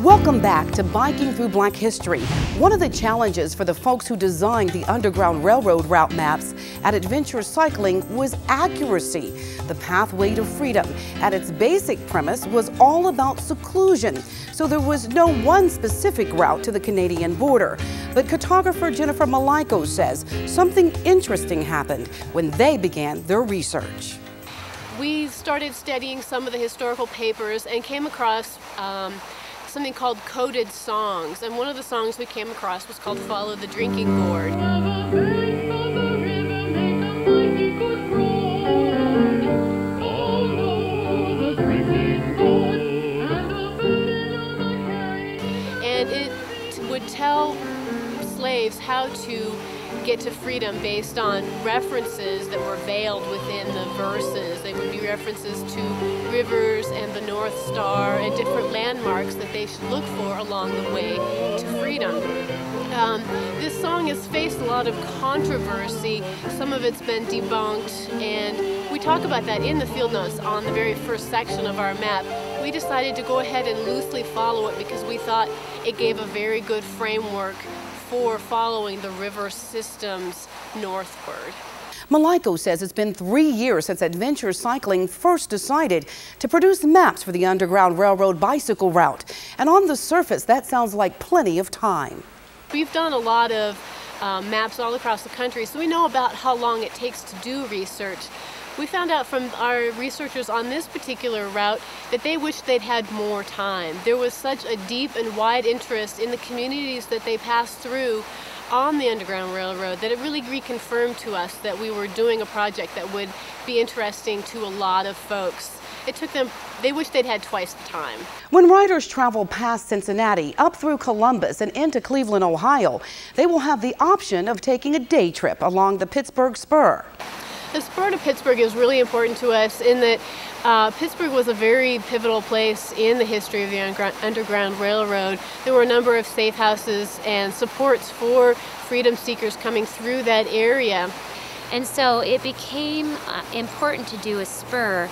Welcome back to Biking Through Black History. One of the challenges for the folks who designed the Underground Railroad route maps at Adventure Cycling was accuracy. The pathway to freedom at its basic premise was all about seclusion, so there was no one specific route to the Canadian border. But cartographer Jennifer Milyko says something interesting happened when they began their research. We started studying some of the historical papers and came across something called coded songs, and one of the songs we came across was called Follow the Drinking Gourd. And it would tell slaves how to get to freedom based on references that were veiled within the verses. They would be references to rivers and the North Star and different landmarks that they should look for along the way to freedom. This song has faced a lot of controversy. Some of it's been debunked, and we talk about that in the field notes on the very first section of our map. We decided to go ahead and loosely follow it because we thought it gave a very good framework for following the river systems northward. Milyko says it's been 3 years since Adventure Cycling first decided to produce maps for the Underground Railroad bicycle route. And on the surface, that sounds like plenty of time. We've done a lot of maps all across the country, so we know about how long it takes to do research. We found out from our researchers on this particular route that they wished they'd had more time. There was such a deep and wide interest in the communities that they passed through on the Underground Railroad that it really reconfirmed to us that we were doing a project that would be interesting to a lot of folks. It took them, they wished they'd had twice the time. When riders travel past Cincinnati, up through Columbus and into Cleveland, Ohio, they will have the option of taking a day trip along the Pittsburgh Spur. The spur to Pittsburgh is really important to us in that Pittsburgh was a very pivotal place in the history of the Underground Railroad. There were a number of safe houses and supports for freedom seekers coming through that area. And so it became important to do a spur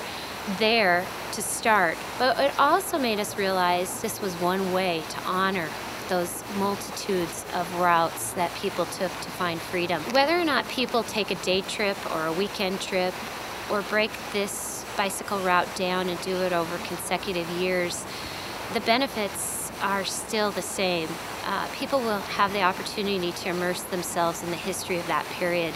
there to start. But it also made us realize this was one way to honor those multitudes of routes that people took to find freedom. Whether or not people take a day trip or a weekend trip or break this bicycle route down and do it over consecutive years, the benefits are still the same. People will have the opportunity to immerse themselves in the history of that period,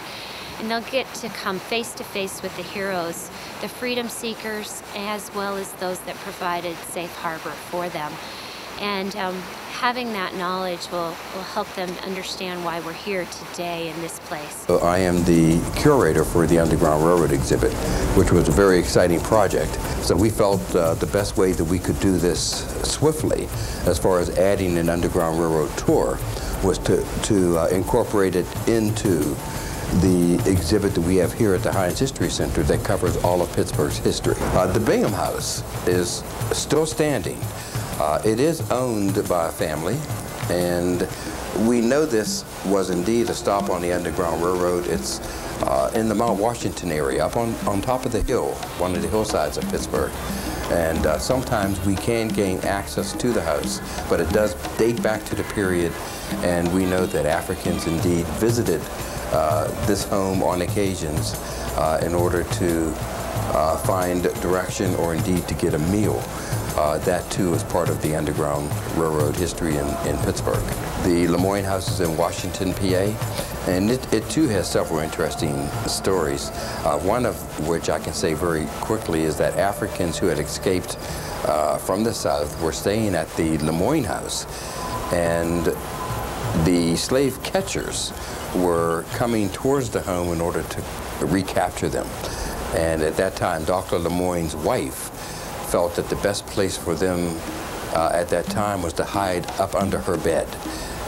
and they'll get to come face to face with the heroes, the freedom seekers, as well as those that provided safe harbor for them. And having that knowledge will help them understand why we're here today in this place. So I am the curator for the Underground Railroad exhibit, which was a very exciting project. So we felt the best way that we could do this swiftly, as far as adding an Underground Railroad tour, was to incorporate it into the exhibit that we have here at the HEINZ History Center that covers all of Pittsburgh's history. The Bingham house is still standing. It is owned by a family, and we know this was indeed a stop on the Underground Railroad. It's in the Mount Washington area, up on top of the hill, one of the hillsides of Pittsburgh. And sometimes we can gain access to the house, but it does date back to the period, and we know that Africans indeed visited this home on occasions in order to find direction or indeed to get a meal. That too is part of the Underground Railroad history in Pittsburgh. The Lemoyne House is in Washington, PA, and it too has several interesting stories. One of which I can say very quickly is that Africans who had escaped from the South were staying at the Lemoyne House, and the slave catchers were coming towards the home in order to recapture them. And at that time, Dr. Lemoyne's wife felt that the best place for them at that time was to hide up under her bed.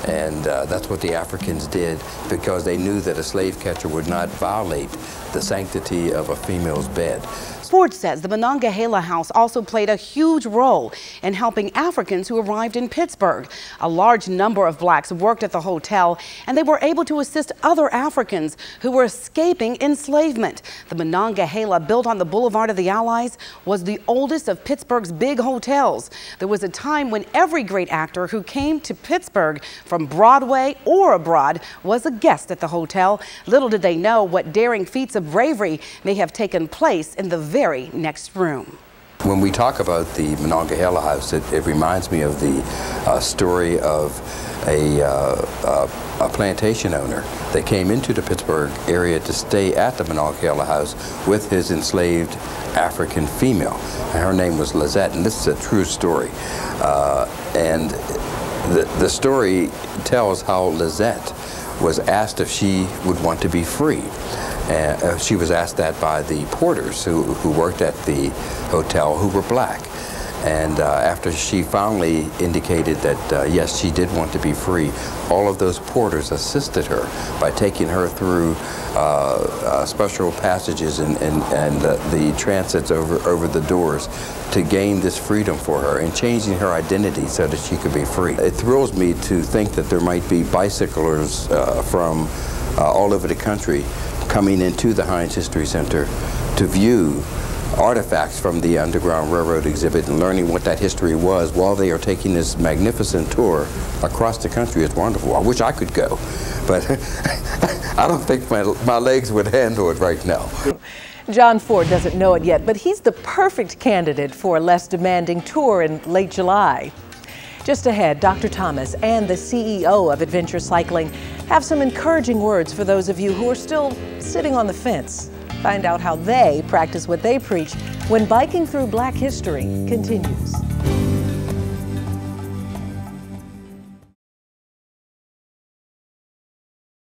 And that's what the Africans did, because they knew that a slave catcher would not violate the sanctity of a female's bed. Ford says the Monongahela house also played a huge role in helping Africans who arrived in Pittsburgh. A large number of blacks worked at the hotel, and they were able to assist other Africans who were escaping enslavement. The Monongahela, built on the Boulevard of the Allies, was the oldest of Pittsburgh's big hotels. There was a time when every great actor who came to Pittsburgh from Broadway or abroad was a guest at the hotel. Little did they know what daring feats of bravery may have taken place in the very next room. When we talk about the Monongahela house, it reminds me of the story of a plantation owner that came into the Pittsburgh area to stay at the Monongahela house with his enslaved African female. And her name was Lizette, and this is a true story. And the story tells how Lizette was asked if she would want to be free. She was asked that by the porters who worked at the hotel, who were black. And after she finally indicated that yes, she did want to be free, all of those porters assisted her by taking her through special passages and the transits over the doors to gain this freedom for her and changing her identity so that she could be free. It thrills me to think that there might be bicyclers from all over the country coming into the HEINZ History Center to view artifacts from the Underground Railroad exhibit and learning what that history was while they are taking this magnificent tour across the country. Is wonderful. I wish I could go, but I don't think my legs would handle it right now. John Ford doesn't know it yet, but he's the perfect candidate for a less demanding tour in late July. Just ahead, Dr. Thomas and the CEO of Adventure Cycling have some encouraging words for those of you who are still sitting on the fence. Find out how they practice what they preach when biking through Black history continues.